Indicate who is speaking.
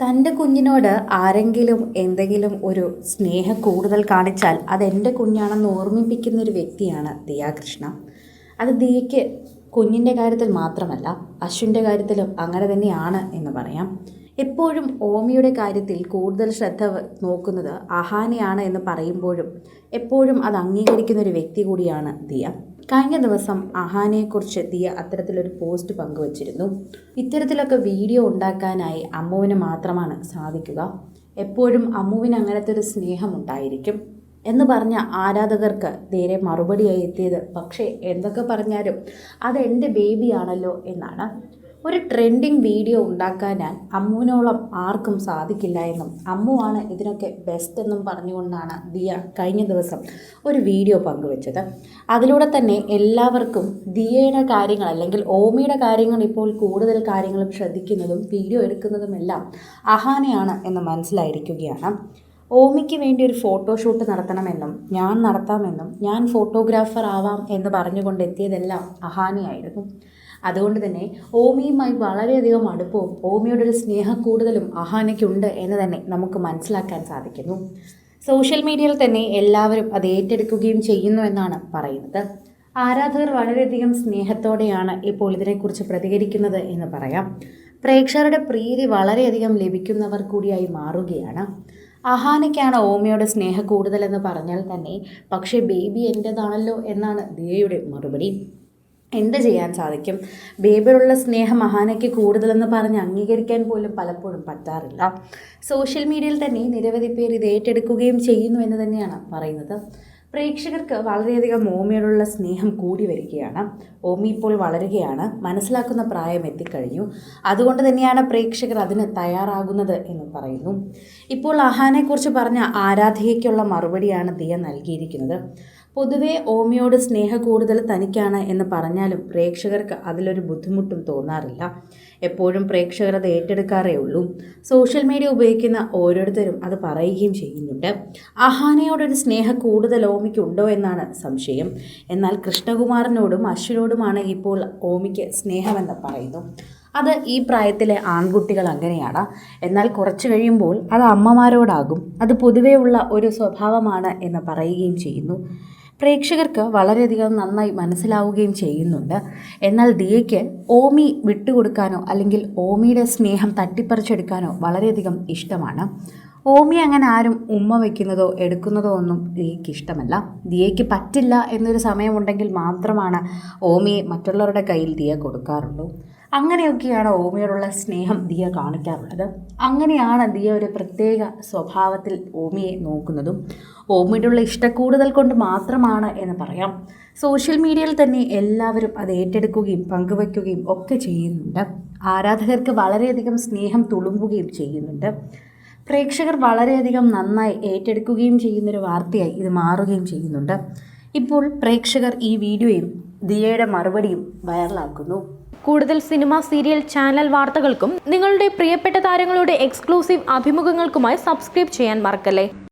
Speaker 1: തൻ്റെ കുഞ്ഞിനോട് ആരെങ്കിലും എന്തെങ്കിലും ഒരു സ്നേഹം കൂടുതൽ കാണിച്ചാൽ അതെൻ്റെ കുഞ്ഞാണെന്ന് ഓർമ്മിപ്പിക്കുന്ന ഒരു വ്യക്തിയാണ് ദിയാകൃഷ്ണ. അത് ദിയയ്ക്ക് കുഞ്ഞിൻ്റെ കാര്യത്തിൽ മാത്രമല്ല, അശ്വിൻ്റെ കാര്യത്തിലും അങ്ങനെ തന്നെയാണ് എന്ന് പറയാം. എപ്പോഴും ഓമിയുടെ കാര്യത്തിൽ കൂടുതൽ ശ്രദ്ധ നോക്കുന്നത് അഹാനയാണ് എന്ന് പറയുമ്പോഴും എപ്പോഴും അത് അംഗീകരിക്കുന്ന ഒരു വ്യക്തി കൂടിയാണ് ദിയ. കഴിഞ്ഞ ദിവസം അഹാനയെക്കുറിച്ച് ദിയ അത്തരത്തിലൊരു പോസ്റ്റ് പങ്കുവച്ചിരുന്നു. ഇത്തരത്തിലൊക്കെ വീഡിയോ ഉണ്ടാക്കാനായി അമ്മുവിന് മാത്രമാണ് സാധിക്കുക. എപ്പോഴും അമ്മുവിന് അങ്ങനത്തെ ഒരു സ്നേഹമുണ്ടായിരിക്കും എന്ന് പറഞ്ഞ ആരാധകർക്ക് നേരെ മറുപടിയായി എത്തിയത്, പക്ഷേ എന്തൊക്കെ പറഞ്ഞാലും അതെൻ്റെ ബേബിയാണല്ലോ എന്നാണ്. ഒരു ട്രെൻഡിങ് വീഡിയോ ഉണ്ടാക്കാനാൽ അമ്മുവിനോളം ആർക്കും സാധിക്കില്ല എന്നും അമ്മുവാണ് ഇതിനൊക്കെ ബെസ്റ്റ് എന്നും പറഞ്ഞുകൊണ്ടാണ് ദിയ കഴിഞ്ഞ ദിവസം ഒരു വീഡിയോ പങ്കുവച്ചത്. അതിലൂടെ തന്നെ എല്ലാവർക്കും ദിയയുടെ കാര്യങ്ങൾ അല്ലെങ്കിൽ ഓമിയുടെ കാര്യങ്ങൾ ഇപ്പോൾ കൂടുതൽ കാര്യങ്ങളും ശ്രദ്ധിക്കുന്നതും വീഡിയോ എടുക്കുന്നതുമെല്ലാം അഹാനയാണ് എന്ന് മനസ്സിലായിരിക്കുകയാണ്. ഓമിക്ക് വേണ്ടി ഒരു ഫോട്ടോഷൂട്ട് നടത്തണമെന്നും ഞാൻ നടത്താമെന്നും ഞാൻ ഫോട്ടോഗ്രാഫർ ആവാം എന്ന് പറഞ്ഞുകൊണ്ടെത്തിയതെല്ലാം അഹാനയായിരുന്നു. അതുകൊണ്ട് തന്നെ ഓമിയുമായി വളരെയധികം അടുപ്പവും ഓമിയോടൊരു സ്നേഹം കൂടുതലും അഹാനയ്ക്കുണ്ട് എന്ന് തന്നെ നമുക്ക് മനസ്സിലാക്കാൻ സാധിക്കുന്നു. സോഷ്യൽ മീഡിയയിൽ തന്നെ എല്ലാവരും അത് ഏറ്റെടുക്കുകയും ചെയ്യുന്നു എന്നാണ് പറയുന്നത്. ആരാധകർ വളരെയധികം സ്നേഹത്തോടെയാണ് ഇപ്പോൾ ഇതിനെക്കുറിച്ച് പ്രതികരിക്കുന്നത് എന്ന് പറയാം. പ്രേക്ഷകരുടെ പ്രീതി വളരെയധികം ലഭിക്കുന്നവർ കൂടിയായി മാറുകയാണ്. അഹാനയ്ക്കാണ് ഓമിയോട് സ്നേഹം കൂടുതലെന്ന് പറഞ്ഞാൽ തന്നെ, പക്ഷേ ബേബി എൻ്റേതാണല്ലോ എന്നാണ് ദിയയുടെ മറുപടി. എന്ത് ചെയ്യാൻ സാധിക്കും? ബേബിയോടുള്ള സ്നേഹം അഹാനയ്ക്ക് കൂടുതലെന്ന് പറഞ്ഞ് അംഗീകരിക്കാൻ പോലും പലപ്പോഴും പറ്റാറില്ല. സോഷ്യൽ മീഡിയയിൽ തന്നെ നിരവധി പേർ ഇത് ഏറ്റെടുക്കുകയും ചെയ്യുന്നു എന്ന് തന്നെയാണ് പറയുന്നത്. പ്രേക്ഷകർക്ക് വളരെയധികം ഓമിയോടുള്ള സ്നേഹം കൂടി വരികയാണ്. ഓമി ഇപ്പോൾ വളരുകയാണ്, മനസ്സിലാക്കുന്ന പ്രായം എത്തിക്കഴിഞ്ഞു. അതുകൊണ്ട് തന്നെയാണ് പ്രേക്ഷകർ അതിന് തയ്യാറാകുന്നത് എന്ന് പറയുന്നു. ഇപ്പോൾ അഹാനെക്കുറിച്ച് പറഞ്ഞ ആരാധികയ്ക്കുള്ള മറുപടിയാണ് ദിയ നൽകിയിരിക്കുന്നത്. പൊതുവെ ഓമിയോട് സ്നേഹ കൂടുതൽ തനിക്കാണ് എന്ന് പറഞ്ഞാലും പ്രേക്ഷകർക്ക് അതിലൊരു ബുദ്ധിമുട്ടും തോന്നാറില്ല. എപ്പോഴും പ്രേക്ഷകർ അത് ഏറ്റെടുക്കാറേ ഉള്ളൂ. സോഷ്യൽ മീഡിയ ഉപയോഗിക്കുന്ന ഓരോരുത്തരും അത് പറയുകയും ചെയ്യുന്നുണ്ട്. അഹാനയോടൊരു സ്നേഹം കൂടുതൽ ഓമിക്കുണ്ടോ എന്നാണ് സംശയം. എന്നാൽ കൃഷ്ണകുമാറിനോടും അശ്വിനോടുമാണ് ഇപ്പോൾ ഓമിക്ക് സ്നേഹമെന്ന് പറയുന്നു. അത് ഈ പ്രായത്തിലെ ആൺകുട്ടികൾ അങ്ങനെയാണ്. എന്നാൽ കുറച്ച് കഴിയുമ്പോൾ അത് അമ്മമാരോടാകും. അത് പൊതുവേ ഉള്ള ഒരു സ്വഭാവമാണ് എന്ന് പറയുകയും ചെയ്യുന്നു. പ്രേക്ഷകർക്ക് വളരെയധികം നന്നായി മനസ്സിലാവുകയും ചെയ്യുന്നുണ്ട്. എന്നാൽ ദിയയ്ക്ക് ഓമി വിട്ടുകൊടുക്കാനോ അല്ലെങ്കിൽ ഓമിയുടെ സ്നേഹം തട്ടിപ്പറിച്ചെടുക്കാനോ വളരെയധികം ഇഷ്ടമാണ്. ഓമി അങ്ങനെ ആരും ഉമ്മ വയ്ക്കുന്നതോ എടുക്കുന്നതോ ഒന്നും ദിയയ്ക്ക് ഇഷ്ടമല്ല. ദിയയ്ക്ക് പറ്റില്ല എന്നൊരു സമയമുണ്ടെങ്കിൽ മാത്രമാണ് ഓമിയെ മറ്റുള്ളവരുടെ കയ്യിൽ ദിയ കൊടുക്കാറുള്ളൂ. അങ്ങനെയൊക്കെയാണ് ഓമിയോടുള്ള സ്നേഹം ദിയ കാണിക്കാറുള്ളത്. അങ്ങനെയാണ് ദിയ ഒരു പ്രത്യേക സ്വഭാവത്തിൽ ഓമിയെ നോക്കുന്നതും. ഓമിയോടുള്ള ഇഷ്ടക്കൂടുതൽ കൊണ്ട് മാത്രമാണ് എന്ന് പറയാം. സോഷ്യൽ മീഡിയയിൽ തന്നെ എല്ലാവരും അത് ഏറ്റെടുക്കുകയും പങ്കുവയ്ക്കുകയും ഒക്കെ ചെയ്യുന്നുണ്ട്. ആരാധകർക്ക് വളരെയധികം സ്നേഹം തുളുമ്പുകയും ചെയ്യുന്നുണ്ട്. പ്രേക്ഷകർ വളരെയധികം നന്നായി ഏറ്റെടുക്കുകയും ചെയ്യുന്നൊരു വാർത്തയായി ഇത് മാറുകയും ചെയ്യുന്നുണ്ട്. ഇപ്പോൾ പ്രേക്ഷകർ ഈ വീഡിയോയും ദിയയുടെ മറുപടിയും വൈറലാക്കുന്നു.
Speaker 2: കൂടുതൽ സിനിമ, സീരിയൽ, ചാനൽ വാർത്തകൾക്കും നിങ്ങളുടെ പ്രിയപ്പെട്ട താരങ്ങളുടെ എക്സ്ക്ലൂസീവ് അഭിമുഖങ്ങൾക്കുമായി സബ്സ്ക്രൈബ് ചെയ്യാൻ മറക്കല്ലേ.